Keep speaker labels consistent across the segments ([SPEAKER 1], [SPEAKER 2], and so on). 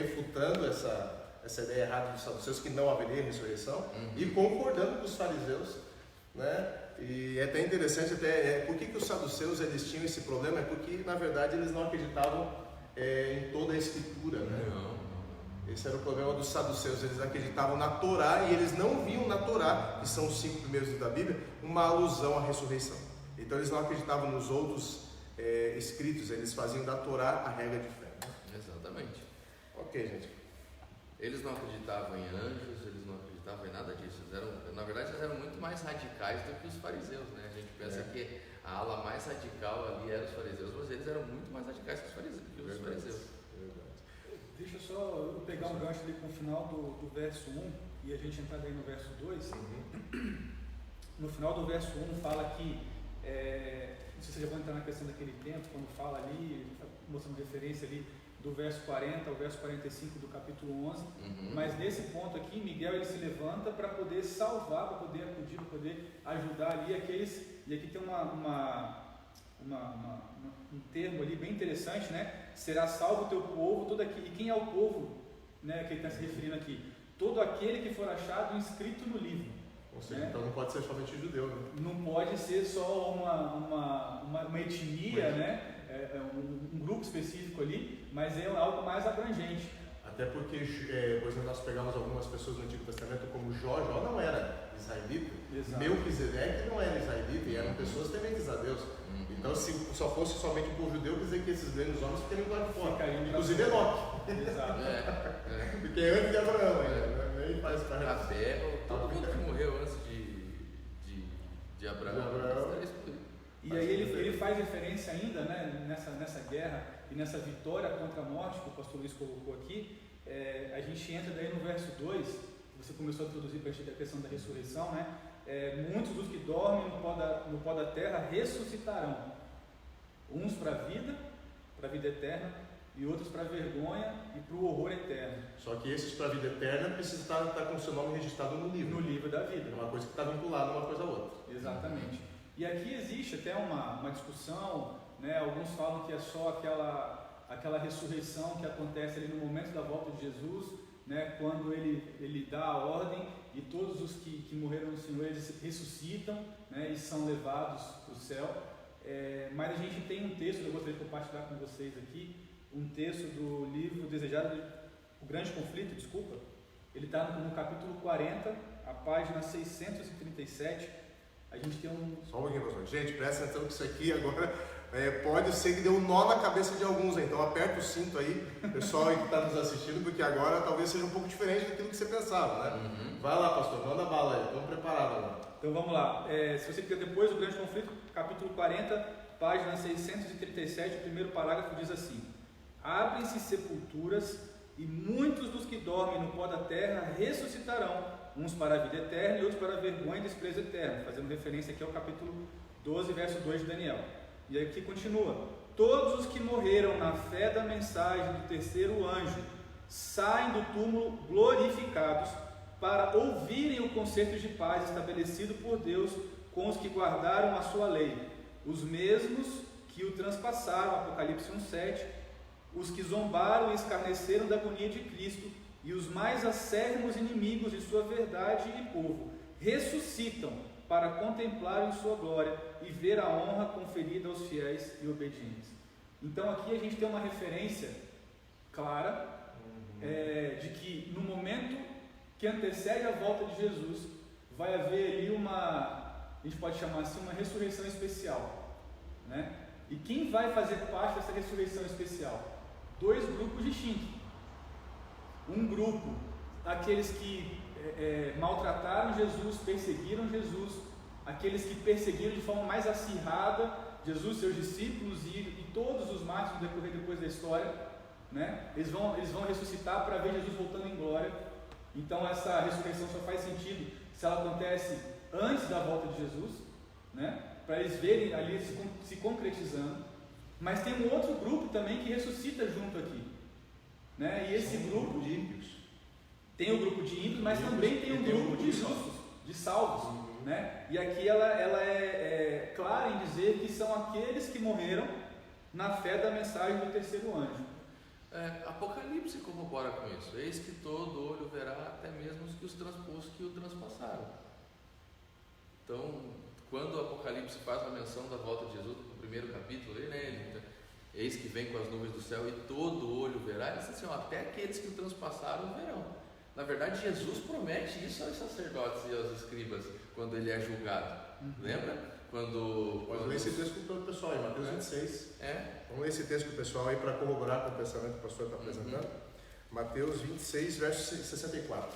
[SPEAKER 1] refutando essa ideia errada dos saduceus que não haveria ressurreição, e concordando com os fariseus, né? E é até interessante, por que os saduceus eles tinham esse problema? É porque, na verdade, eles não acreditavam em toda a escritura, né? Esse era o problema dos saduceus, eles acreditavam na Torá e eles não viam na Torá, que são os 5 primeiros livros da Bíblia, uma alusão à ressurreição. Então eles não acreditavam nos outros escritos, eles faziam da Torá a regra de fé, né?
[SPEAKER 2] Exatamente.
[SPEAKER 1] Ok, gente.
[SPEAKER 2] Eles não acreditavam em anjos, eles não acreditavam em nada disso. Na verdade, eles eram muito mais radicais do que os fariseus, né? A gente pensa que a ala mais radical ali era os fariseus, mas eles eram muito mais radicais que os fariseus.
[SPEAKER 3] Deixa só eu pegar um gancho ali com o final do verso 1 e a gente entrar aí no verso 2. No final do verso 1 fala que, não sei se vocês já vão entrar na questão daquele tempo, quando fala ali, mostrando referência ali do verso 40 ao verso 45 do capítulo 11, mas nesse ponto aqui, Miguel ele se levanta para poder salvar, para poder acudir, para poder ajudar ali aqueles, e aqui tem um termo ali bem interessante, né? Será salvo o teu povo, todo aquele, e quem é o povo, né, que ele está se referindo aqui? Todo aquele que for achado inscrito no livro.
[SPEAKER 1] Ou seja,
[SPEAKER 3] né?
[SPEAKER 1] então não pode ser somente judeu, né?
[SPEAKER 3] Não pode ser só uma etnia, né? Um grupo específico ali, mas é algo mais abrangente.
[SPEAKER 1] Até porque, por exemplo, nós pegamos algumas pessoas no Antigo Testamento como Jó não era israelita, Melquisedeque não era israelita e eram pessoas tementes a Deus. Então, se só fosse somente o povo judeu, quer dizer que esses grandes homens ficariam lá de fora, inclusive Enoque.
[SPEAKER 3] Exato.
[SPEAKER 1] Porque é antes de Abraão, nem faz parte.
[SPEAKER 2] Abel, todo mundo que morreu antes de Abraão.
[SPEAKER 3] E aí ele faz referência ainda, né, nessa guerra e nessa vitória contra a morte que o pastor Luiz colocou aqui. A gente entra daí no verso 2, que você começou a introduzir para a gente a questão da ressurreição, né? Muitos dos que dormem no pó da terra ressuscitarão, uns para a vida eterna, e outros para a vergonha e para o horror eterno.
[SPEAKER 1] Só que esses para a vida eterna precisam estar com o seu nome registrado no livro.
[SPEAKER 3] No livro da vida.
[SPEAKER 1] É uma coisa que está vinculada uma coisa a outra.
[SPEAKER 3] Exatamente. E aqui existe até uma discussão, né? Alguns falam que é só aquela ressurreição que acontece ali no momento da volta de Jesus, né? Quando ele dá a ordem e todos os que morreram no Senhor, eles ressuscitam, né? E são levados para o céu. Mas a gente tem um texto que eu gostaria de compartilhar com vocês aqui, um texto do livro Desejado, O Grande Conflito, desculpa. Ele está no capítulo 40, a página 637. A gente tem
[SPEAKER 1] Só um pouquinho, pastor. Gente, presta atenção que isso aqui agora pode ser que dê um nó na cabeça de alguns, então aperta o cinto aí, pessoal aí que está nos assistindo, porque agora talvez seja um pouco diferente daquilo que você pensava, né? Vai lá, pastor, manda bala aí, estamos preparados lá.
[SPEAKER 3] Então vamos lá, se você quiser depois, o Grande Conflito, capítulo 40, página 637, o primeiro parágrafo diz assim: abrem-se sepulturas e muitos dos que dormem no pó da terra ressuscitarão, uns para a vida eterna e outros para a vergonha e desprezo eterno, fazendo referência aqui ao capítulo 12, verso 2 de Daniel. E aqui continua: todos os que morreram na fé da mensagem do terceiro anjo saem do túmulo glorificados para ouvirem o concerto de paz estabelecido por Deus com os que guardaram a sua lei, os mesmos que o transpassaram, Apocalipse 1:7, os que zombaram e escarneceram da agonia de Cristo e os mais acérrimos inimigos de sua verdade e povo, ressuscitam para contemplarem sua glória e ver a honra conferida aos fiéis e obedientes. Então aqui a gente tem uma referência clara de que no momento que antecede a volta de Jesus, vai haver ali a gente pode chamar assim, uma ressurreição especial, né? E quem vai fazer parte dessa ressurreição especial? Dois grupos distintos. Um grupo, aqueles que maltrataram Jesus, perseguiram Jesus, aqueles que perseguiram de forma mais acirrada Jesus, seus discípulos e todos os mártires no decorrer depois da história, né? Eles vão ressuscitar para ver Jesus voltando em glória. Então essa ressurreição só faz sentido se ela acontece antes da volta de Jesus, né? Para eles verem ali se concretizando. Mas tem um outro grupo também que ressuscita junto aqui, né? E esse grupo de ímpios, tem o grupo de ímpios, mas também tem um grupo de justos, de salvos, né? E aqui ela é clara em dizer que são aqueles que morreram na fé da mensagem do terceiro anjo.
[SPEAKER 2] Apocalipse corrobora com isso. Eis que todo olho verá, até mesmo os que o transpassaram. Então, quando o Apocalipse faz a menção da volta de Jesus, no primeiro capítulo, eis que vem com as nuvens do céu e todo olho verá, ele diz assim, até aqueles que o transpassaram verão. Na verdade, Jesus promete isso aos sacerdotes e aos escribas quando ele é julgado. Lembra?
[SPEAKER 1] Vamos ler esse texto para o pessoal aí, Mateus 26. Vamos ler esse texto para o pessoal aí para corroborar com o pensamento que o pastor está apresentando. Mateus 26, verso 64.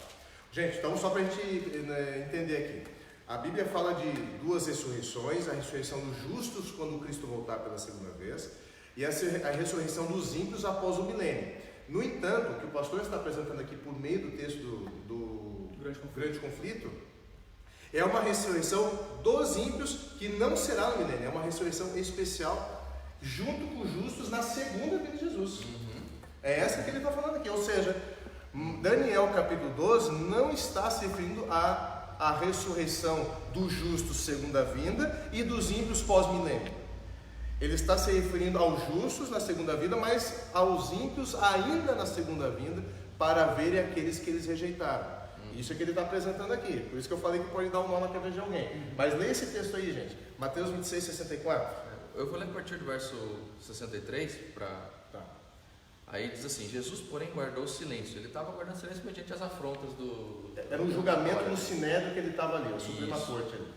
[SPEAKER 1] Gente, então só para a gente entender aqui. A Bíblia fala de duas ressurreições, a ressurreição dos justos quando Cristo voltar pela segunda vez e a ressurreição dos ímpios após o milênio. No entanto, o que o pastor está apresentando aqui por meio do texto do grande conflito é uma ressurreição dos ímpios que não será no milênio, é uma ressurreição especial junto com os justos na segunda vinda de Jesus. É essa que ele está falando aqui, ou seja, Daniel capítulo 12 não está se referindo à ressurreição dos justos segunda vinda e dos ímpios pós-milênio. Ele está se referindo aos justos na segunda vinda, mas aos ímpios ainda na segunda vinda, para verem aqueles que eles rejeitaram. Isso é que ele está apresentando aqui. Por isso que eu falei que pode dar um nó na cabeça de alguém. Mas leia esse texto aí, gente. Mateus 26, 64.
[SPEAKER 2] Eu vou ler a partir do verso 63 para... Aí diz assim, Jesus, porém, guardou silêncio. Ele estava guardando silêncio mediante as afrontas do...
[SPEAKER 1] Era um julgamento no Sinédrio que ele estava ali, a Suprema Corte ali.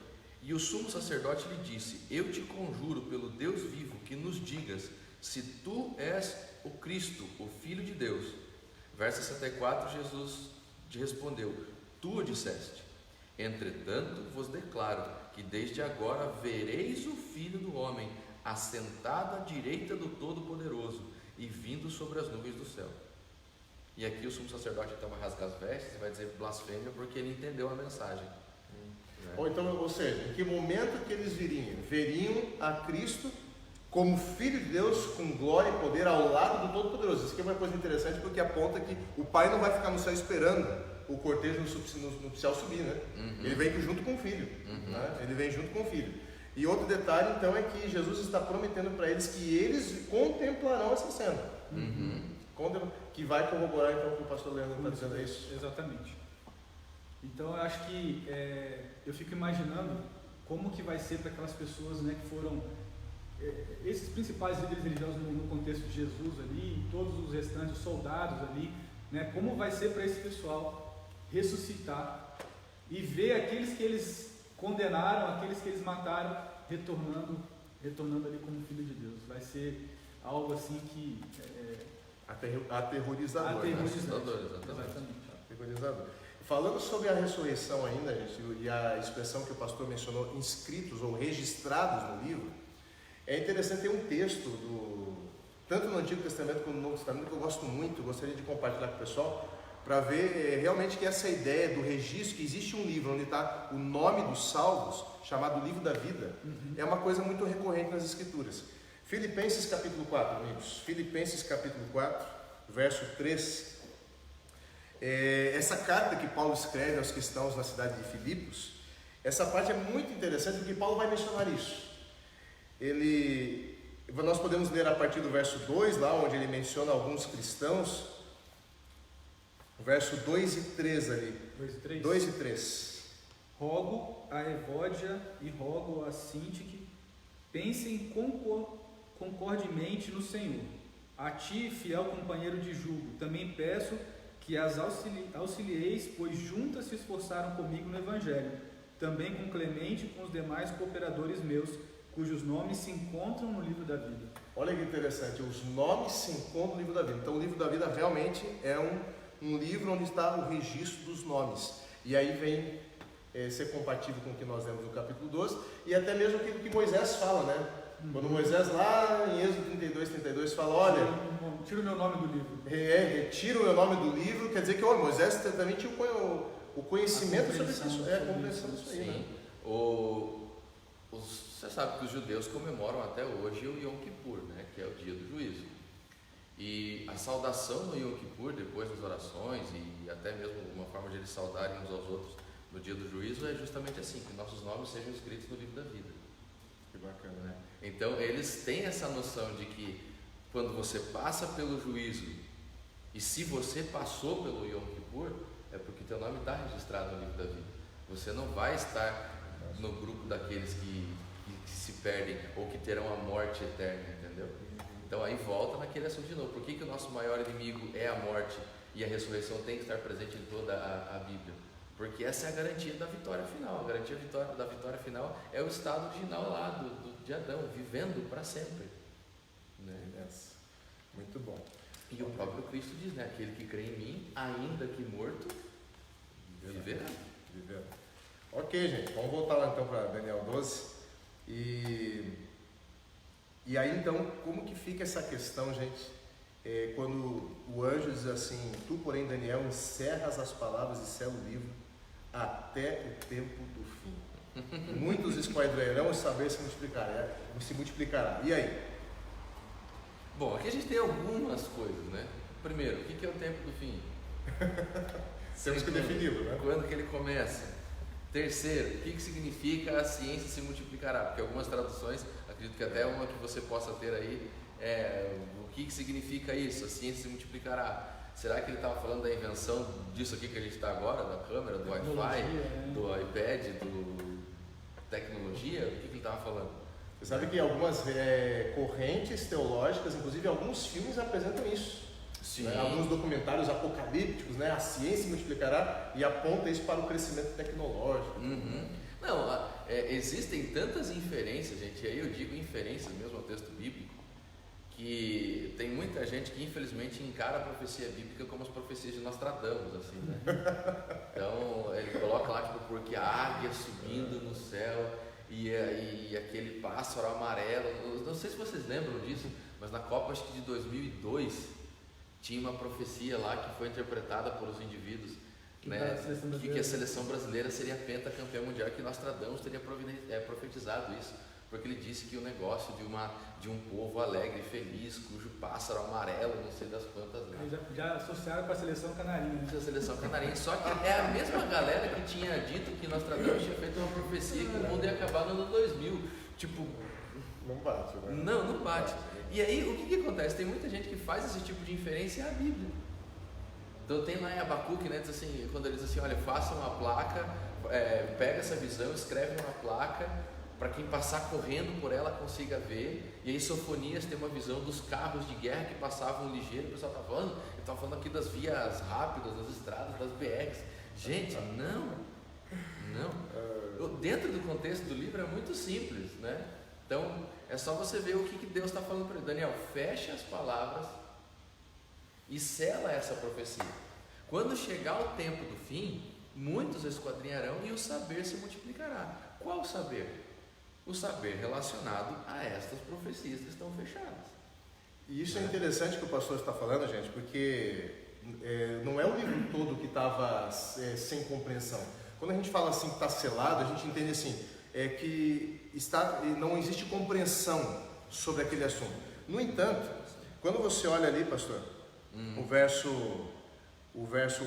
[SPEAKER 2] E o sumo sacerdote lhe disse, eu te conjuro pelo Deus vivo que nos digas se tu és o Cristo, o Filho de Deus. Verso 64, Jesus te respondeu, tu o disseste. Entretanto, vos declaro que desde agora vereis o Filho do Homem assentado à direita do Todo-Poderoso e vindo sobre as nuvens do céu. E aqui o sumo sacerdote então vai rasgar as vestes e vai dizer blasfêmia porque ele entendeu a mensagem.
[SPEAKER 1] Ou seja, em que momento que eles veriam a Cristo como Filho de Deus, com glória e poder ao lado do Todo-Poderoso. Isso aqui é uma coisa interessante porque aponta que o Pai não vai ficar no céu esperando o cortejo nupcial subir, né? Ele vem junto com o Filho, né? Ele vem junto com o Filho. E outro detalhe então é que Jesus está prometendo para eles que eles contemplarão essa cena, que vai corroborar então o que o pastor Leandro está dizendo, é isso?
[SPEAKER 3] Exatamente. Então eu acho que eu fico imaginando como que vai ser para aquelas pessoas, né, que foram esses principais líderes religiosos no contexto de Jesus ali, todos os restantes soldados ali, né, como vai ser para esse pessoal ressuscitar e ver aqueles que eles condenaram, aqueles que eles mataram, retornando ali como filho de Deus. Vai ser algo assim que
[SPEAKER 1] aterrorizador.
[SPEAKER 3] Exatamente.
[SPEAKER 1] Aterrorizador. Falando sobre a ressurreição ainda, gente, e a expressão que o pastor mencionou, inscritos ou registrados no livro, é interessante ter um texto, tanto no Antigo Testamento como no Novo Testamento, que eu gosto muito, gostaria de compartilhar com o pessoal, para ver realmente que essa ideia do registro, que existe um livro onde está o nome dos salvos, chamado Livro da Vida, é uma coisa muito recorrente nas Escrituras. Filipenses capítulo 4, amigos, Filipenses capítulo 4, verso 3. Essa carta que Paulo escreve aos cristãos na cidade de Filipos, essa parte é muito interessante porque Paulo vai mencionar isso. Nós podemos ler a partir do verso 2, lá onde ele menciona alguns cristãos, verso 2 e 3 ali. 2 e 3.
[SPEAKER 3] Rogo a Evódia e rogo a Sintique, pensem concordemente no Senhor. A ti, fiel companheiro de jugo, também peço que as auxilieis, pois juntas se esforçaram comigo no Evangelho, também com Clemente e com os demais cooperadores meus, cujos nomes se encontram no livro da vida.
[SPEAKER 1] Olha que interessante, os nomes se encontram no livro da vida. Então o livro da vida realmente é um livro onde está o registro dos nomes. E aí vem ser compatível com o que nós lemos no capítulo 12, e até mesmo aquilo que Moisés fala, né? Quando Moisés lá em Êxodo 32 fala, olha,
[SPEAKER 3] tira o meu nome do livro.
[SPEAKER 1] Retira o meu nome do livro, quer dizer que Moisés também tinha o conhecimento sobre isso, a compreensão disso aí. Sim.
[SPEAKER 2] Né? Você sabe que os judeus comemoram até hoje o Yom Kippur, né? Que é o dia do juízo. E a saudação no Yom Kippur, depois das orações e até mesmo uma forma de eles saudarem uns aos outros no dia do juízo, é justamente assim, que nossos nomes sejam escritos no livro da vida.
[SPEAKER 1] Que bacana, né?
[SPEAKER 2] Então eles têm essa noção de que quando você passa pelo juízo E se você passou pelo Yom Kippur, é porque teu nome está registrado no livro da vida. Você não vai estar no grupo daqueles que se perdem ou que terão a morte eterna, entendeu? Então aí volta naquele assunto de novo. Por que o nosso maior inimigo é a morte e a ressurreição tem que estar presente em toda a Bíblia? Porque essa é a garantia da vitória final. A garantia da vitória final é o estado original lá de Adão, vivendo para sempre, né?
[SPEAKER 1] Muito bom.
[SPEAKER 2] E o próprio Cristo diz, né? Aquele que crê em mim, ainda que morto, viverá.
[SPEAKER 1] Ok, gente, vamos voltar lá então para Daniel 12. E aí então, como que fica essa questão, gente? Quando o anjo diz assim: tu, porém, Daniel, encerras as palavras e sela o livro até o tempo do fim. Muitos esquadrões saber se multiplicará. E aí?
[SPEAKER 2] Bom, aqui a gente tem algumas coisas, né? Primeiro, o que é o tempo do fim?
[SPEAKER 1] Temos que defini-lo, né?
[SPEAKER 2] Quando que ele começa? Terceiro, o que significa a ciência se multiplicará? Porque algumas traduções, acredito que até uma que você possa ter aí, o que significa isso? A ciência se multiplicará. Será que ele estava falando da invenção disso aqui que a gente está agora, da câmera, do Wi-Fi, do iPad, do tecnologia? O que ele estava falando?
[SPEAKER 1] Você sabe que algumas correntes teológicas, inclusive alguns filmes, apresentam isso.
[SPEAKER 2] Sim.
[SPEAKER 1] Né? Alguns documentários apocalípticos, né? A ciência multiplicará e aponta isso para o crescimento tecnológico.
[SPEAKER 2] Uhum. Não, existem tantas inferências, gente, e aí eu digo inferências mesmo ao texto bíblico, que tem muita gente que infelizmente encara a profecia bíblica como as profecias de Nostradamus, assim, né? Então ele coloca lá, tipo, porque a águia subindo no céu e aquele pássaro amarelo, não sei se vocês lembram disso, mas na Copa, acho que de 2002, tinha uma profecia lá que foi interpretada por os indivíduos, né, que a seleção brasileira seria pentacampeã mundial, que Nostradamus teria profetizado isso, porque ele disse que o negócio de um povo alegre e feliz, cujo pássaro amarelo, não sei das quantas, né?
[SPEAKER 3] Já associaram com a seleção canarinha.
[SPEAKER 2] A seleção canarinha, só que é a mesma galera que tinha dito que Nostradamus tinha feito uma profecia que o mundo ia acabar no ano 2000, tipo...
[SPEAKER 1] Não bate, né?
[SPEAKER 2] Não bate. E aí, o que acontece? Tem muita gente que faz esse tipo de inferência à Bíblia. Então tem lá em Abacuque, né, diz assim, quando ele diz assim, olha, faça uma placa, pega essa visão, escreve uma placa, para quem passar correndo por ela consiga ver. E aí Sofonias tem uma visão dos carros de guerra que passavam ligeiro. O pessoal está falando, ele está falando aqui das vias rápidas, das estradas, das BRs. Gente, não. Dentro do contexto do livro é muito simples, né? Então é só você ver o que Deus está falando para ele. Daniel, fecha as palavras e sela essa profecia. Quando chegar o tempo do fim, muitos esquadrinharão e o saber se multiplicará. Qual saber? O saber relacionado a estas profecias que estão fechadas.
[SPEAKER 1] E isso é interessante que o pastor está falando, gente, porque não é o livro todo que estava sem compreensão. Quando a gente fala assim que está selado, a gente entende assim, que não existe compreensão sobre aquele assunto. No entanto, quando você olha ali, pastor, o verso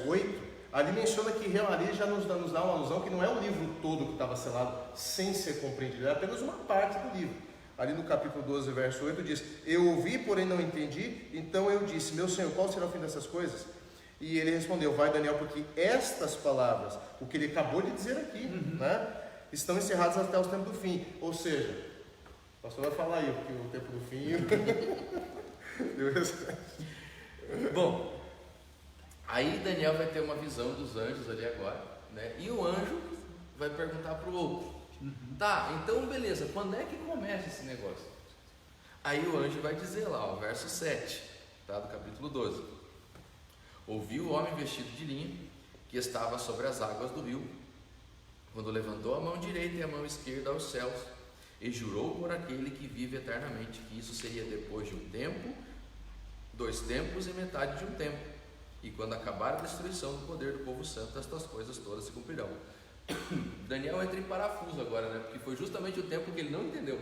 [SPEAKER 1] 8, ali menciona que ali já nos dá uma alusão que não é o livro todo que estava selado sem ser compreendido, é apenas uma parte do livro. Ali no capítulo 12, verso 8 diz: eu ouvi, porém não entendi, então eu disse, meu Senhor, qual será o fim dessas coisas? E ele respondeu, vai Daniel, porque estas palavras, o que ele acabou de dizer aqui, né, estão encerradas até os tempos do fim. Ou seja, o pastor vai falar aí, porque o tempo do fim...
[SPEAKER 2] Bom, aí Daniel vai ter uma visão dos anjos ali agora, né? E o anjo vai perguntar para o outro, tá, então beleza, quando é que começa esse negócio? Aí o anjo vai dizer lá, o verso 7, tá, do capítulo 12. Ouvi o homem vestido de linho, que estava sobre as águas do rio, quando levantou a mão direita e a mão esquerda aos céus, e jurou por aquele que vive eternamente, que isso seria depois de um tempo, 2 tempos e metade de um tempo. E quando acabar a destruição do poder do povo santo, estas coisas todas se cumprirão. Daniel entra em parafuso agora, né? Porque foi justamente o tempo que ele não entendeu.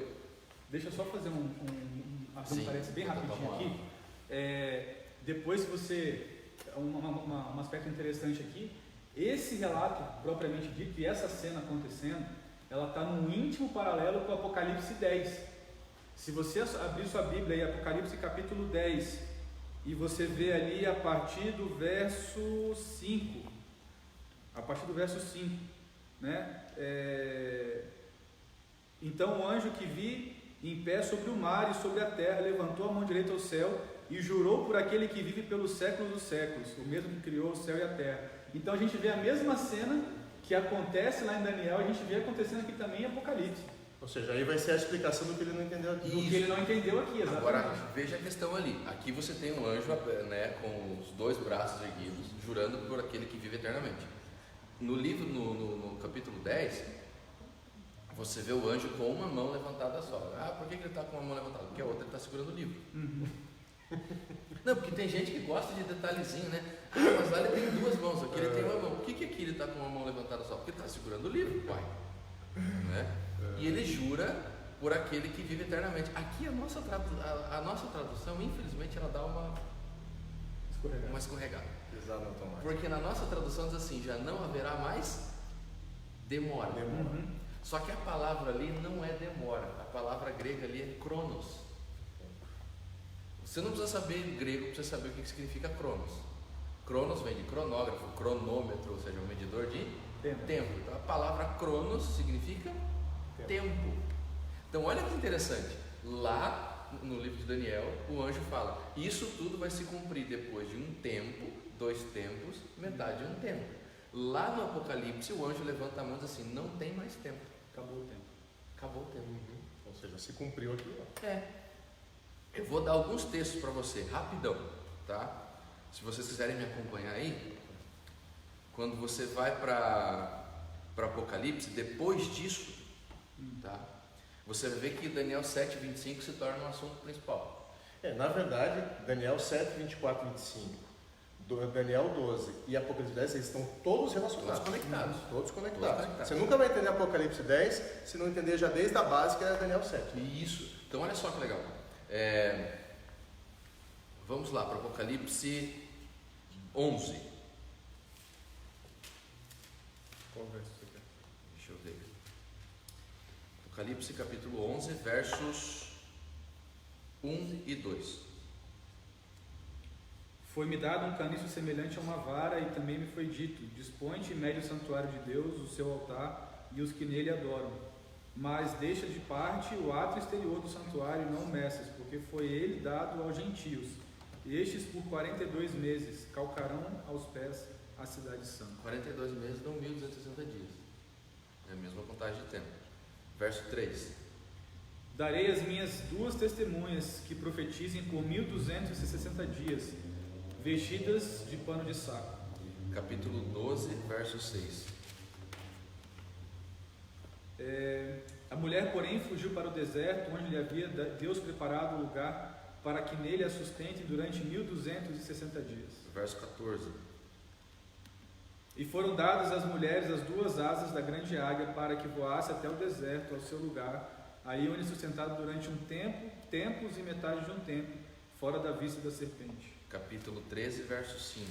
[SPEAKER 3] Deixa eu só fazer um parênteses bem rapidinho aqui. Depois, se você... Um aspecto interessante aqui, esse relato propriamente dito e essa cena acontecendo, ela está num íntimo paralelo com o Apocalipse 10. Se você abrir sua Bíblia aí, Apocalipse capítulo 10, e você vê ali a partir do verso 5. A partir do verso 5, né? Então o anjo que vi em pé sobre o mar e sobre a terra levantou a mão direita ao céu e jurou por aquele que vive pelos séculos dos séculos, o mesmo que criou o céu e a terra. Então a gente vê a mesma cena que acontece lá em Daniel, a gente vê acontecendo aqui também em Apocalipse.
[SPEAKER 1] Ou seja, aí vai ser a explicação do que ele não entendeu aqui.
[SPEAKER 3] Do que ele não entendeu aqui, exatamente.
[SPEAKER 2] Agora, veja a questão ali. Aqui você tem um anjo, né, com os dois braços erguidos, jurando por aquele que vive eternamente. No livro, no capítulo 10, você vê o anjo com uma mão levantada só. Por que ele está com uma mão levantada? Porque a outra ele está segurando o livro. Não, porque tem gente que gosta de detalhezinho, né? Mas lá ele tem duas mãos, aqui ele tem uma mão. Por que aqui ele está com uma mão levantada só? Porque ele está segurando o livro, pai. Né? E ele jura por aquele que vive eternamente. Aqui a nossa tradução, infelizmente, ela dá uma escorregada. Porque na nossa tradução diz assim, já não haverá mais demora. Só que a palavra ali não é demora, a palavra grega ali é cronos. Você não precisa saber grego para você saber o que significa cronos. Cronos vem de cronógrafo, cronômetro, ou seja, um medidor de tempo. Então a palavra cronos significa tempo. Então olha que interessante, lá no livro de Daniel o anjo fala, isso tudo vai se cumprir depois de um tempo, 2 tempos, metade de um tempo. Lá no Apocalipse o anjo levanta a mão e diz assim, não tem mais tempo.
[SPEAKER 3] Acabou o tempo.
[SPEAKER 2] Acabou o tempo.
[SPEAKER 1] Ou seja, se cumpriu aqui.
[SPEAKER 2] Eu vou dar alguns textos para você, rapidão, tá? Se vocês quiserem me acompanhar aí, quando você vai para Apocalipse, depois disso, tá? Você vai ver que Daniel 7:25 se torna um assunto principal.
[SPEAKER 1] Na verdade, Daniel 7, 24 e 25, Daniel 12 e Apocalipse 10, eles estão todos relacionados. Todos conectados. Você nunca vai entender Apocalipse 10 se não entender já desde a base que é Daniel 7.
[SPEAKER 2] Isso. Então olha só que legal. Vamos lá para Apocalipse 11.
[SPEAKER 3] Qual verso você quer?
[SPEAKER 2] Deixa eu ver. Apocalipse capítulo 11, versos 1 e 2.
[SPEAKER 3] Foi-me dado um caniço semelhante a uma vara, e também me foi dito, dispõe-te e mede o santuário de Deus, o seu altar e os que nele adoram. Mas deixa de parte o ato exterior do santuário e não o meças, porque foi ele dado aos gentios. Estes por 42 meses calcarão aos pés a cidade santa.
[SPEAKER 2] 42 meses dão 1260 dias. É a mesma contagem de tempo. Verso 3.
[SPEAKER 3] Darei as minhas 2 testemunhas que profetizem por 1260 dias, vestidas de pano de saco.
[SPEAKER 2] Capítulo 12, verso 6.
[SPEAKER 3] A mulher, porém, fugiu para o deserto, onde lhe havia Deus preparado o lugar para que nele a sustentem durante 1260 dias.
[SPEAKER 2] Verso 14.
[SPEAKER 3] E foram dadas às mulheres as 2 asas da grande águia para que voasse até o deserto, ao seu lugar, aí onde sustentado durante um tempo, tempos e metade de um tempo, fora da vista da serpente.
[SPEAKER 2] Capítulo 13, verso 5.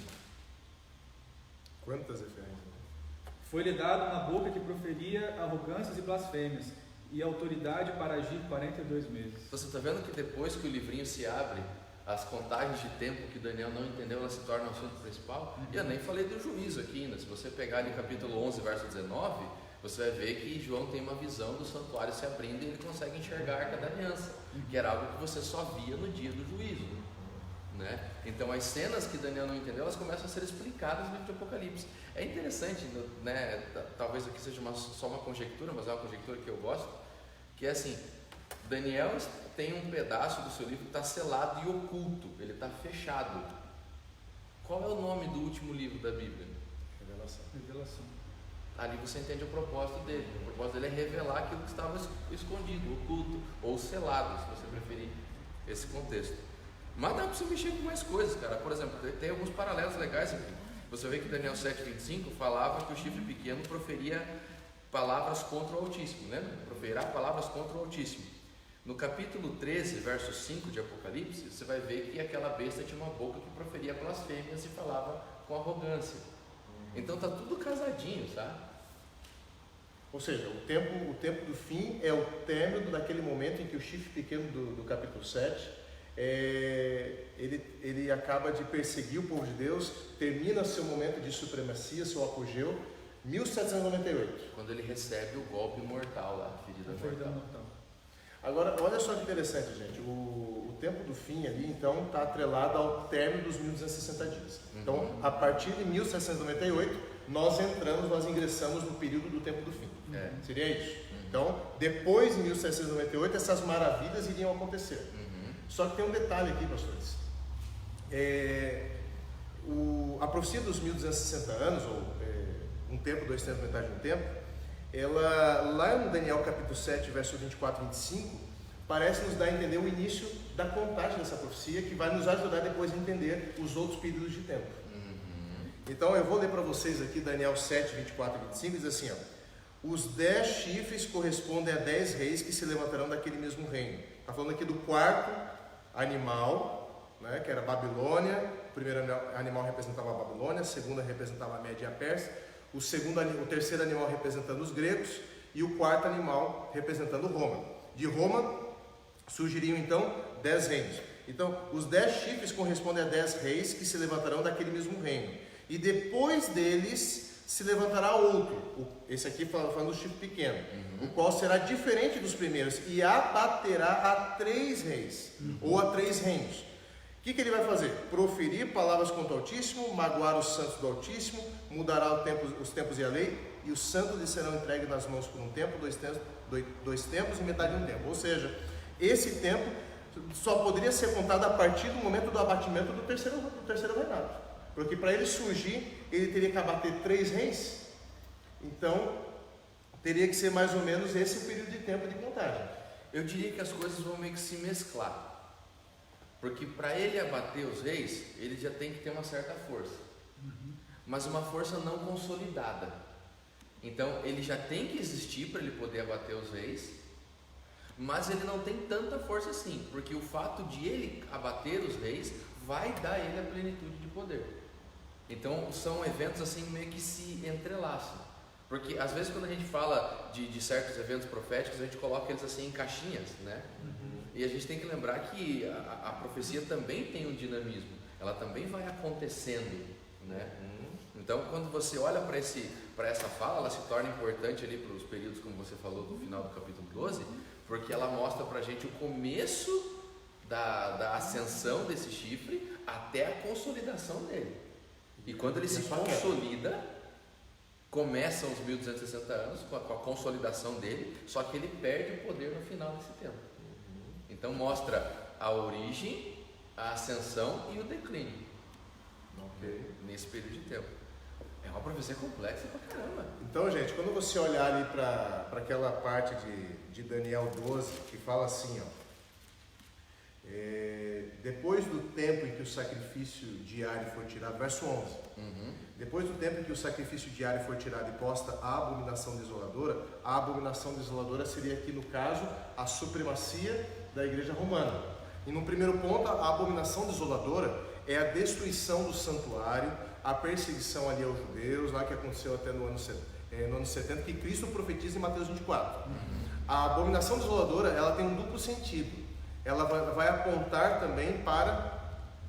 [SPEAKER 1] Quantas referências?
[SPEAKER 3] Foi-lhe dada uma boca que proferia arrogâncias e blasfêmias, e autoridade para agir 42 meses.
[SPEAKER 2] Você está vendo que depois que o livrinho se abre, as contagens de tempo que Daniel não entendeu, ela se torna o assunto principal? E eu nem falei do juízo aqui ainda. Se você pegar ali capítulo 11, verso 19, você vai ver que João tem uma visão do santuário se abrindo e ele consegue enxergar a Arca da Aliança, que era algo que você só via no dia do juízo, né? Então as cenas que Daniel não entendeu, elas começam a ser explicadas no livro de Apocalipse. É interessante, né? Talvez aqui seja só uma conjectura, mas é uma conjectura que eu gosto, que é assim, Daniel tem um pedaço do seu livro que está selado e oculto, ele está fechado. Qual é o nome do último livro da Bíblia?
[SPEAKER 3] Revelação.
[SPEAKER 2] Ali você entende o propósito dele. O propósito dele é revelar aquilo que estava escondido, oculto, ou selado, se você preferir esse contexto. Mas dá para você mexer com mais coisas, cara. Por exemplo, tem alguns paralelos legais aqui. Você vê que Daniel 7:25 falava que o chifre pequeno proferia palavras contra o Altíssimo, né? Proferirá palavras contra o Altíssimo. No capítulo 13, verso 5 de Apocalipse, você vai ver que aquela besta tinha uma boca que proferia blasfêmias e falava com arrogância. Então tá tudo casadinho, sabe?
[SPEAKER 1] Ou seja, o tempo do fim é o término daquele momento em que o chifre pequeno do capítulo 7, ele acaba de perseguir o povo de Deus, termina seu momento de supremacia, seu apogeu, 1798.
[SPEAKER 2] Quando ele recebe o golpe mortal lá, a ferida mortal.
[SPEAKER 1] Agora, olha só que interessante, gente. O tempo do fim ali, então, está atrelado ao término dos 1260 dias. Então, a partir de 1798, nós ingressamos no período do tempo do fim. Seria isso. Então, depois de 1798, essas maravilhas iriam acontecer. Só que tem um detalhe aqui, pastores. A profecia dos 1260 anos, ou um tempo, 2 tempos, metade de um tempo, ela, lá no Daniel capítulo 7, verso 24 e 25, parece nos dar a entender o início da contagem dessa profecia, que vai nos ajudar depois a entender os outros períodos de tempo. Então eu vou ler para vocês aqui Daniel 7, 24 e 25, diz assim, os 10 chifres correspondem a 10 reis que se levantarão daquele mesmo reino. Está falando aqui do quarto animal, né, que era a Babilônia. O primeiro animal representava a Babilônia, a segunda representava a Média e a Pérsia, o terceiro animal representando os gregos e o quarto animal representando Roma. De Roma surgiriam então 10 reinos. Então, os 10 chifres correspondem a 10 reis que se levantarão daquele mesmo reino. E depois deles se levantará outro, esse aqui falando do chifre pequeno, o qual será diferente dos primeiros e abaterá a 3 reis, ou a 3 reinos. O que ele vai fazer? Proferir palavras contra o Altíssimo, magoar os santos do Altíssimo, mudará os tempos e a lei, e os santos lhe serão entregues nas mãos por um tempo, 2 tempos e metade de um tempo. Ou seja, esse tempo só poderia ser contado a partir do momento do abatimento do terceiro reinado. Porque para ele surgir, ele teria que abater 3 reis. Então, teria que ser mais ou menos esse o período de tempo de contagem.
[SPEAKER 2] Eu diria que as coisas vão meio que se mesclar. Porque para ele abater os reis, ele já tem que ter uma certa força. Mas uma força não consolidada. Então, ele já tem que existir para ele poder abater os reis, mas ele não tem tanta força assim, porque o fato de ele abater os reis vai dar a ele a plenitude de poder. Então, são eventos assim meio que se entrelaçam. Porque às vezes quando a gente fala de certos eventos proféticos, a gente coloca eles assim em caixinhas, né? E a gente tem que lembrar que a profecia também tem um dinamismo, ela também vai acontecendo, né? Então, quando você olha para essa fala, ela se torna importante ali para os períodos, como você falou, do final do capítulo 12, porque ela mostra para a gente o começo da ascensão desse chifre até a consolidação dele. E quando ele se consolida, começam os 1260 anos com a consolidação dele, só que ele perde o poder no final desse tempo. Então mostra a origem, a ascensão e o declínio nesse período de tempo. É uma profecia complexa pra caramba.
[SPEAKER 1] Então, gente, quando você olhar ali para aquela parte de Daniel 12, que fala assim, depois do tempo em que o sacrifício diário for tirado, verso 11, depois do tempo em que o sacrifício diário for tirado e posta a abominação desoladora seria aqui no caso a supremacia da igreja romana. E no primeiro ponto, a abominação desoladora é a destruição do santuário, a perseguição ali aos judeus, lá que aconteceu até no ano 70, que Cristo profetiza em Mateus 24. A abominação desoladora, ela tem um duplo sentido. Ela vai apontar também para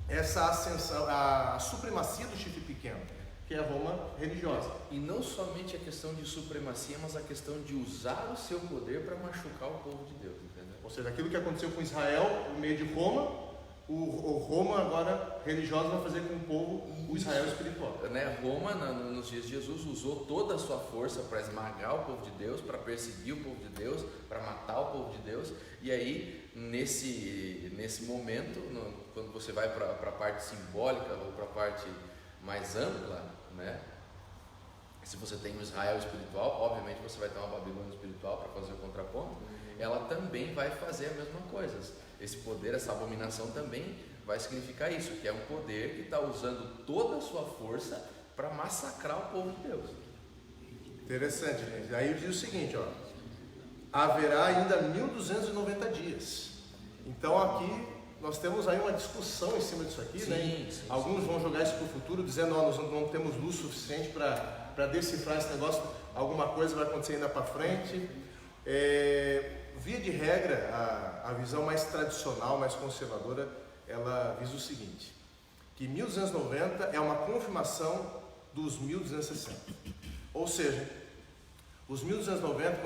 [SPEAKER 1] essa ascensão, a supremacia do chifre pequeno, que é a Roma religiosa.
[SPEAKER 2] E não somente a questão de supremacia, mas a questão de usar o seu poder para machucar o povo de Deus, entendeu?
[SPEAKER 1] Ou seja, aquilo que aconteceu com Israel no meio de Roma, o Roma agora religiosa vai fazer com o povo o Israel espiritual.
[SPEAKER 2] Roma, nos dias de Jesus, usou toda a sua força para esmagar o povo de Deus, para perseguir o povo de Deus, para matar o povo de Deus. E aí, nesse momento, quando você vai para a parte simbólica ou para a parte mais ampla, né? Se você tem um Israel espiritual, obviamente você vai ter uma Babilônia espiritual para fazer o contraponto. Ela também vai fazer a mesma coisa. Esse poder, essa abominação também vai significar isso, que é um poder que está usando toda a sua força para massacrar o povo de Deus.
[SPEAKER 1] Interessante, gente. Aí diz o seguinte, haverá ainda 1290 dias. Então aqui nós temos aí uma discussão em cima disso aqui, né?
[SPEAKER 2] Sim,
[SPEAKER 1] alguns vão jogar isso para o futuro, dizendo, nós não temos luz suficiente para decifrar esse negócio, alguma coisa vai acontecer ainda para frente. via de regra, a visão mais tradicional, mais conservadora, ela visa o seguinte, que 1290 é uma confirmação dos 1260. Ou seja, os 1290,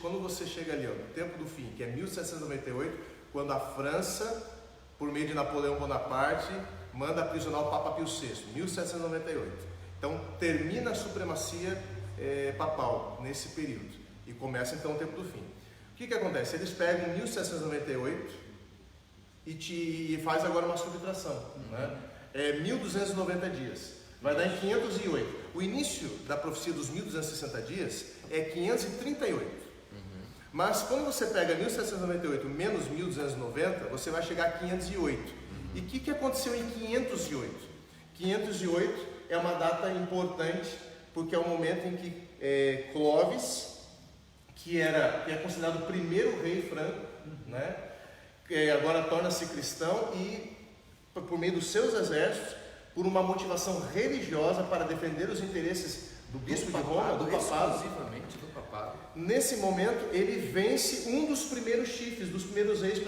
[SPEAKER 1] quando você chega ali, ó, no tempo do fim, que é 1798, quando a França, por meio de Napoleão Bonaparte, manda aprisionar o Papa Pio VI, 1798. Então, termina a supremacia papal nesse período e começa então o tempo do fim. O que acontece? Eles pegam 1798 e faz agora uma subtração, né? 1290 dias, vai dar em 508. O início da profecia dos 1260 dias é 538. Mas quando você pega 1798 menos 1290, você vai chegar a 508. E o que aconteceu em 508? 508 é uma data importante, porque é o momento em que Clovis, que é considerado o primeiro rei franco, né? Agora torna-se cristão e, por meio dos seus exércitos, por uma motivação religiosa para defender os interesses do bispo de Roma, do papado,
[SPEAKER 2] exclusivamente do papado.
[SPEAKER 1] Nesse momento ele vence um dos primeiros chifres, dos primeiros reis,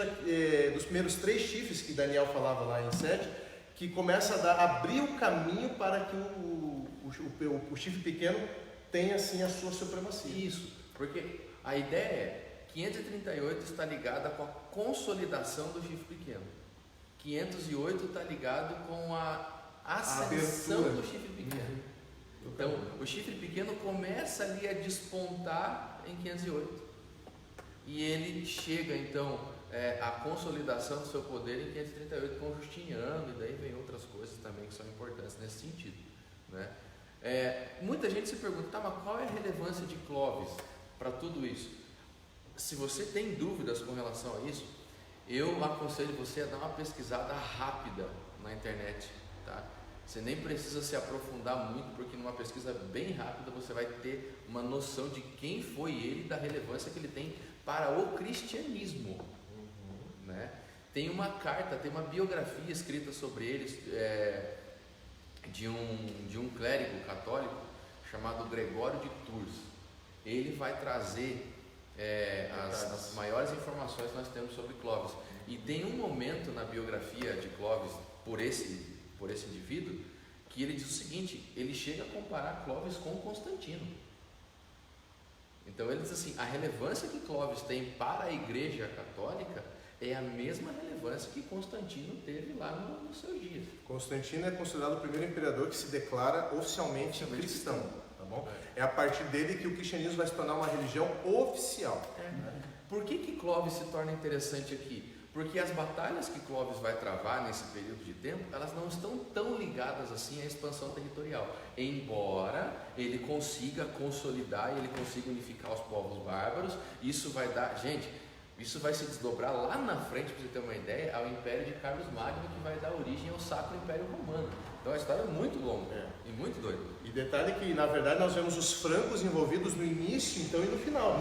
[SPEAKER 1] dos primeiros 3 chifres que Daniel falava lá em 7, que começa a abrir o caminho para que o chifre pequeno tenha assim a sua supremacia.
[SPEAKER 2] Isso, porque a ideia é 538 está ligada com a consolidação do chifre pequeno. 508 está ligado com a ascensão do chifre pequeno. Então, o chifre pequeno começa ali a despontar em 508 e ele chega então à consolidação do seu poder em 538 com Justiniano, e daí vem outras coisas também que são importantes nesse sentido, né? Muita gente se pergunta, tá, mas qual é a relevância de Clovis para tudo isso? Se você tem dúvidas com relação a isso, eu aconselho você a dar uma pesquisada rápida na internet, tá? Você nem precisa se aprofundar muito, porque numa pesquisa bem rápida você vai ter uma noção de quem foi ele e da relevância que ele tem para o cristianismo, né? Tem uma carta, tem uma biografia escrita sobre ele, de um clérigo católico chamado Gregório de Tours. Ele vai trazer as maiores informações que nós temos sobre Clovis. E tem um momento na biografia de Clovis por esse indivíduo que ele diz o seguinte: ele chega a comparar Clovis com Constantino. Então ele diz assim: a relevância que Clovis tem para a Igreja Católica é a mesma relevância que Constantino teve lá nos seus dias.
[SPEAKER 1] Constantino é considerado o primeiro imperador que se declara oficialmente cristão, tá bom? É a partir dele que o cristianismo vai se tornar uma religião oficial.
[SPEAKER 2] Por que Clovis se torna interessante aqui? Porque as batalhas que Clovis vai travar nesse período de tempo, elas não estão tão ligadas assim à expansão territorial, embora ele consiga consolidar e ele consiga unificar os povos bárbaros. Isso vai dar, gente, isso vai se desdobrar lá na frente, para você ter uma ideia, ao Império de Carlos Magno, que vai dar origem ao Sacro Império Romano. Então a história é muito longa e muito doida.
[SPEAKER 1] E detalhe que, na verdade, nós vemos os francos envolvidos no início, então, e no final.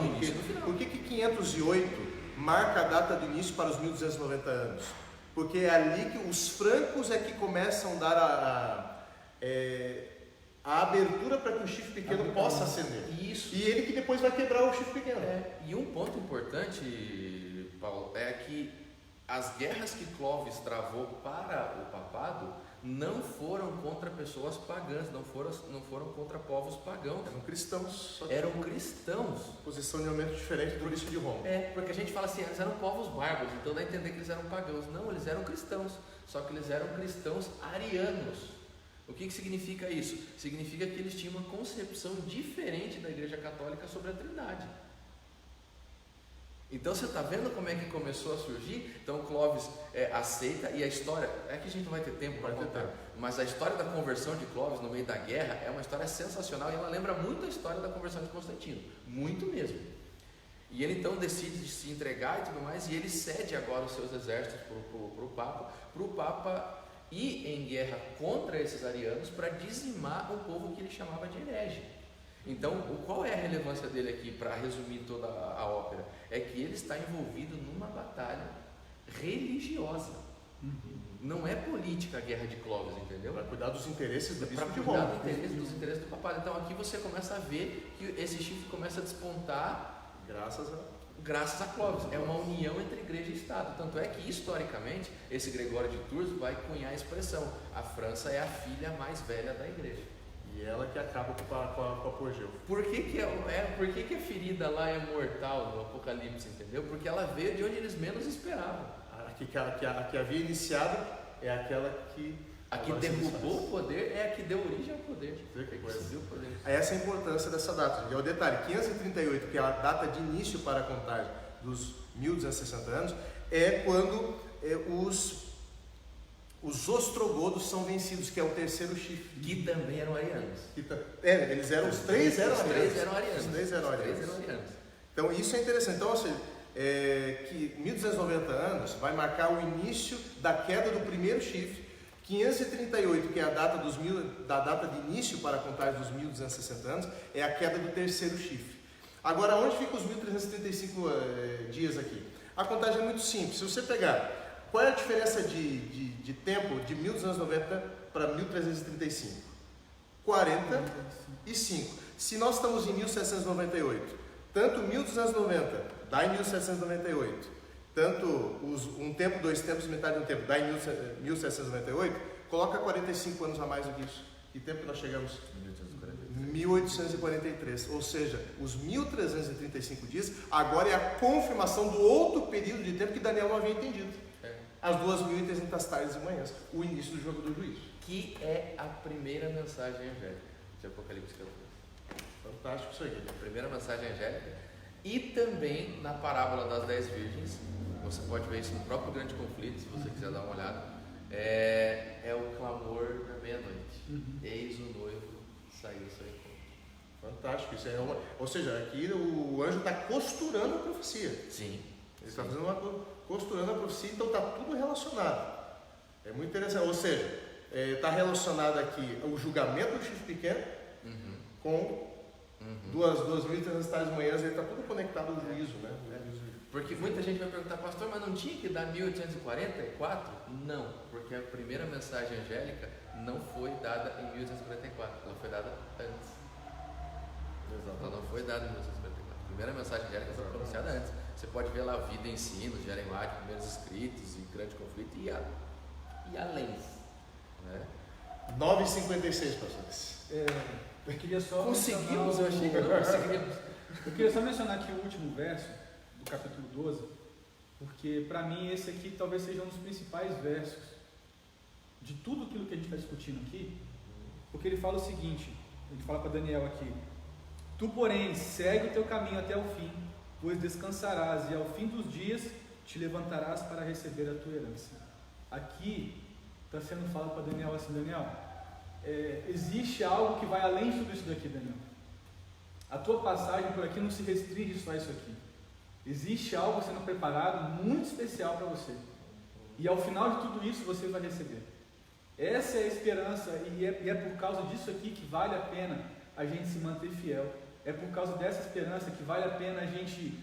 [SPEAKER 1] Por que 508 marca a data do início para os 1290 anos? Porque é ali que os francos é que começam a dar a abertura para que o chifre pequeno possa ascender.
[SPEAKER 2] Isso.
[SPEAKER 1] E ele que depois vai quebrar o chifre pequeno.
[SPEAKER 2] E um ponto importante, Paulo, é que as guerras que Clovis travou para o papado não foram contra pessoas pagãs, não foram contra povos pagãos.
[SPEAKER 1] Eram cristãos.
[SPEAKER 2] Eram cristãos.
[SPEAKER 1] Posicionamento diferente do bispo de Roma.
[SPEAKER 2] Porque a gente fala assim, eles eram povos bárbaros, então dá a entender que eles eram pagãos. Não, eles eram cristãos, só que eles eram cristãos arianos. O que significa isso? Significa que eles tinham uma concepção diferente da Igreja Católica sobre a Trindade. Então você está vendo como é que começou a surgir? Então Clovis aceita, e a história, é que a gente não vai ter tempo para contar, mas a história da conversão de Clovis no meio da guerra é uma história sensacional, e ela lembra muito a história da conversão de Constantino, muito mesmo. E ele então decide se entregar e tudo mais, e ele cede agora os seus exércitos para o Papa ir em guerra contra esses arianos para dizimar o povo que ele chamava de herege. Então, qual é a relevância dele aqui, para resumir toda a ópera? É que ele está envolvido numa batalha religiosa. Não é política a guerra de Clovis, entendeu?
[SPEAKER 1] Para cuidar dos interesses do bispo de
[SPEAKER 2] Roma. Para
[SPEAKER 1] cuidar
[SPEAKER 2] dos interesses do papado. Então aqui você começa a ver que esse chifre começa a despontar
[SPEAKER 1] graças
[SPEAKER 2] graças a Clóvis. É uma união entre igreja e Estado. Tanto é que, historicamente, esse Gregório de Tours vai cunhar a expressão: a França é a filha mais velha da igreja.
[SPEAKER 1] E ela que acaba com o apogeu.
[SPEAKER 2] Por que que a ferida lá é mortal no Apocalipse, entendeu? Porque ela veio de onde eles menos esperavam.
[SPEAKER 1] A que havia iniciado é aquela que...
[SPEAKER 2] A que derrubou o poder é a que deu origem ao poder.
[SPEAKER 1] Essa é a importância dessa data. E o detalhe, 538, que é a data de início para a contagem dos 1260 anos, é quando os ostrogodos são vencidos, que é o terceiro chifre.
[SPEAKER 2] Que também eram arianos.
[SPEAKER 1] Eles eram, os três eram
[SPEAKER 2] arianos.
[SPEAKER 1] Os três eram arianos. Então isso é interessante. Então, ou seja, que 1290 anos vai marcar o início da queda do primeiro chifre. 538, que é a data da data de início para a contagem dos 1260 anos, é a queda do terceiro chifre. Agora, onde ficam os 1335 dias aqui? A contagem é muito simples. Se você pegar, qual é a diferença de tempo de 1290 para 1335? 45. Se nós estamos em 1798, tanto 1290 dá em 1798, tanto um tempo, dois tempos, metade de um tempo, dá em 1798, coloca 45 anos a mais do que isso. Que tempo que nós chegamos? 1843. Ou seja, os 1335 dias agora é a confirmação do outro período de tempo que Daniel não havia entendido. As 2300 tardes e manhãs, o início do jogo do juízo.
[SPEAKER 2] Que é a primeira mensagem angélica de Apocalipse 14.
[SPEAKER 1] Fantástico isso aqui.
[SPEAKER 2] A primeira mensagem angélica. E também na parábola das 10 virgens, você pode ver isso no próprio Grande Conflito, se você quiser dar uma olhada, é o clamor da meia-noite. Eis o noivo, saiu seu encontro.
[SPEAKER 1] Fantástico, isso ou seja, aqui o anjo está costurando a profecia.
[SPEAKER 2] Sim.
[SPEAKER 1] Ele está fazendo costurando a profecia, então está tudo relacionado. É muito interessante, ou seja, está relacionado aqui o julgamento do chifre pequeno com 2.300 tardes manhãs, ele está tudo conectado ao juízo, né?
[SPEAKER 2] Porque muita gente vai perguntar, pastor, mas não tinha que dar 1844? Não, porque a primeira mensagem angélica não foi dada em 1844, ela foi dada antes. Ela não foi dada em 1844. A primeira mensagem angélica foi pronunciada antes. Você pode ver lá Vida e Ensinos, Jeremias, Primeiros Escritos e Grande Conflito e além. Né?
[SPEAKER 1] 9h56, pastores.
[SPEAKER 3] Eu queria só
[SPEAKER 2] conseguimos, eu achei que não conseguimos.
[SPEAKER 3] Eu queria só mencionar aqui o último verso do capítulo 12, porque para mim esse aqui talvez seja um dos principais versos de tudo aquilo que a gente está discutindo aqui, porque ele fala o seguinte, ele fala para Daniel aqui: tu, porém, segue o teu caminho até o fim, pois descansarás e ao fim dos dias te levantarás para receber a tua herança. Aqui está sendo falado para Daniel assim: Daniel, existe algo que vai além de tudo isso daqui, Daniel. A tua passagem por aqui não se restringe só a isso aqui. Existe algo sendo preparado muito especial para você. E ao final de tudo isso você vai receber. Essa é a esperança, e é por causa disso aqui que vale a pena a gente se manter fiel. É por causa dessa esperança que vale a pena a gente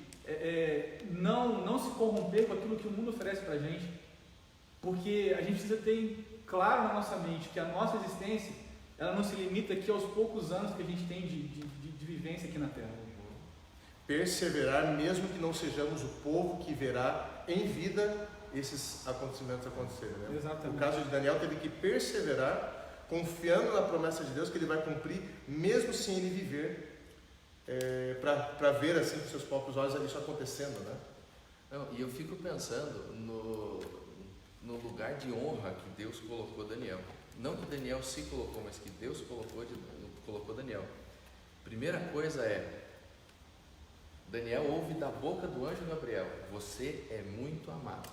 [SPEAKER 3] não se corromper com aquilo que o mundo oferece para a gente. Porque a gente precisa ter claro na nossa mente que a nossa existência, ela não se limita aqui aos poucos anos que a gente tem de vivência aqui na Terra.
[SPEAKER 1] Perseverar, mesmo que não sejamos o povo que verá em vida esses acontecimentos acontecerem. Né?
[SPEAKER 3] Exatamente.
[SPEAKER 1] No caso de Daniel, teve que perseverar, confiando na promessa de Deus que ele vai cumprir, mesmo sem ele viver, para ver assim com seus próprios olhos isso acontecendo. Né?
[SPEAKER 2] Não, e eu fico pensando no lugar de honra que Deus colocou Daniel. Não que Daniel se colocou, mas que Deus colocou Daniel. Primeira coisa Daniel ouve da boca do anjo Gabriel: você é muito amado.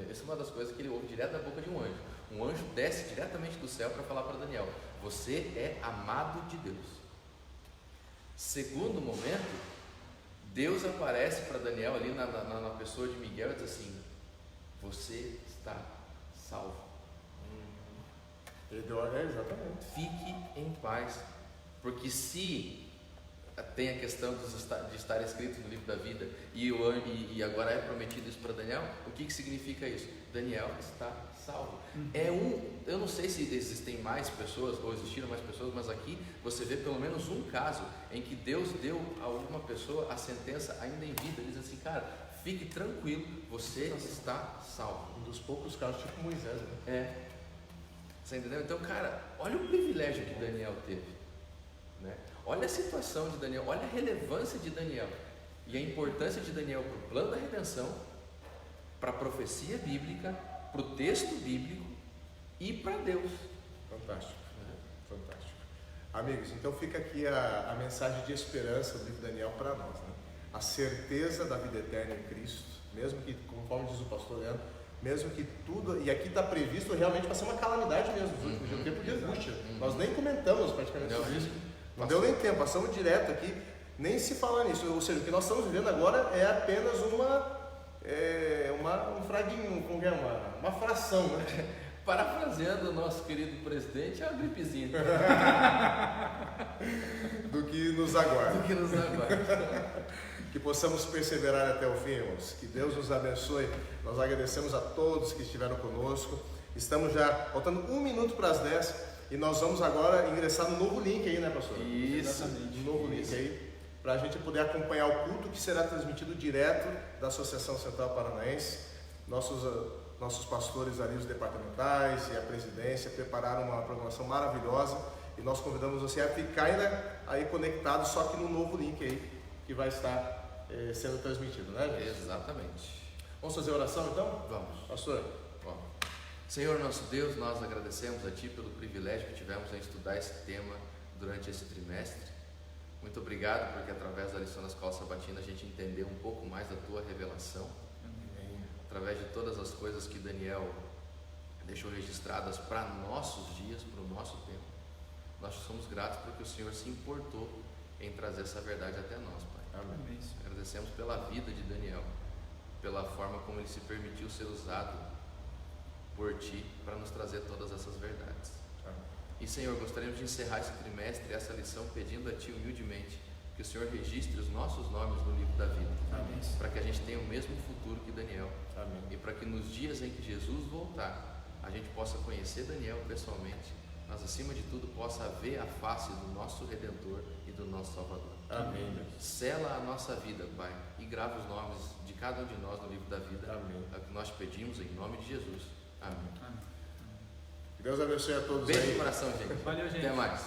[SPEAKER 2] Essa é uma das coisas que ele ouve direto da boca de um anjo. Um anjo desce diretamente do céu para falar para Daniel: você é amado de Deus. Segundo momento, Deus aparece para Daniel ali na pessoa de Miguel e diz assim: você está salvo.
[SPEAKER 1] Exatamente.
[SPEAKER 2] Fique em paz, porque se tem a questão de estar escrito no livro da vida e agora é prometido isso para Daniel. O que significa isso? Daniel está salvo. Eu não sei se existem mais pessoas ou existiram mais pessoas, mas aqui você vê pelo menos um caso em que Deus deu a alguma pessoa a sentença ainda em vida. Ele diz assim, cara, fique tranquilo, você está salvo.
[SPEAKER 1] Um dos poucos casos, tipo Moisés, né?
[SPEAKER 2] Você entendeu? Então, cara, olha o privilégio que Daniel teve, né? Olha a situação de Daniel, olha a relevância de Daniel e a importância de Daniel para o plano da redenção, para a profecia bíblica, para o texto bíblico e para Deus.
[SPEAKER 1] Fantástico, fantástico. Amigos, então fica aqui a mensagem de esperança do livro de Daniel para nós, né? A certeza da vida eterna em Cristo, mesmo que, conforme diz o pastor Leandro, mesmo que tudo, e aqui está previsto realmente para ser uma calamidade mesmo, um tempo de angústia. Nós nem comentamos praticamente sobre isso, não deu nem tempo, passamos direto aqui, nem se fala nisso. Ou seja, o que nós estamos vivendo agora é apenas um fragmento, uma fração, né?
[SPEAKER 2] Parafraseando o nosso querido presidente, é uma gripezinha.
[SPEAKER 1] Do que nos aguarda.
[SPEAKER 2] Do que nos aguarda.
[SPEAKER 1] Que possamos perseverar até o fim, irmãos. Que Deus nos abençoe. Nós agradecemos a todos que estiveram conosco. Estamos já faltando 1 minuto para as 10 e nós vamos agora ingressar no novo link aí, né, pastor?
[SPEAKER 2] Isso.
[SPEAKER 1] No novo link aí, para a gente poder acompanhar o culto que será transmitido direto da Associação Central Paranaense. Nossos pastores ali, os departamentais e a presidência prepararam uma programação maravilhosa e nós convidamos você a ficar ainda aí conectado, só que no novo link aí que vai estar sendo transmitido, né, gente?
[SPEAKER 2] Exatamente.
[SPEAKER 1] Vamos fazer oração então?
[SPEAKER 2] Vamos.
[SPEAKER 1] Pastor.
[SPEAKER 2] Bom, Senhor nosso Deus, nós agradecemos a Ti pelo privilégio que tivemos em estudar esse tema durante esse trimestre. Muito obrigado porque através da lição da Escola Sabatina a gente entendeu um pouco mais da Tua revelação. Através de todas as coisas que Daniel deixou registradas para nossos dias, para o nosso tempo. Nós somos gratos porque o Senhor se importou em trazer essa verdade até nós, Pai.
[SPEAKER 1] Amém.
[SPEAKER 2] Agradecemos pela vida de Daniel, pela forma como ele se permitiu ser usado por Ti para nos trazer todas essas verdades.
[SPEAKER 1] Amém.
[SPEAKER 2] E Senhor, gostaríamos de encerrar esse trimestre, essa lição, pedindo a Ti humildemente que o Senhor registre os nossos nomes no livro da vida.
[SPEAKER 1] Amém.
[SPEAKER 2] Para que a gente tenha o mesmo futuro que Daniel.
[SPEAKER 1] Amém.
[SPEAKER 2] E para que nos dias em que Jesus voltar, a gente possa conhecer Daniel pessoalmente, mas acima de tudo possa ver a face do nosso Redentor e do nosso Salvador.
[SPEAKER 1] Amém.
[SPEAKER 2] Sela a nossa vida, Pai, e grava os nomes de cada um de nós no livro da vida.
[SPEAKER 1] Amém.
[SPEAKER 2] É o que nós pedimos em nome de Jesus. Amém.
[SPEAKER 1] Que Deus abençoe a todos
[SPEAKER 2] Beijo
[SPEAKER 1] aí.
[SPEAKER 2] no coração, gente.
[SPEAKER 3] Valeu, gente.
[SPEAKER 2] Até mais.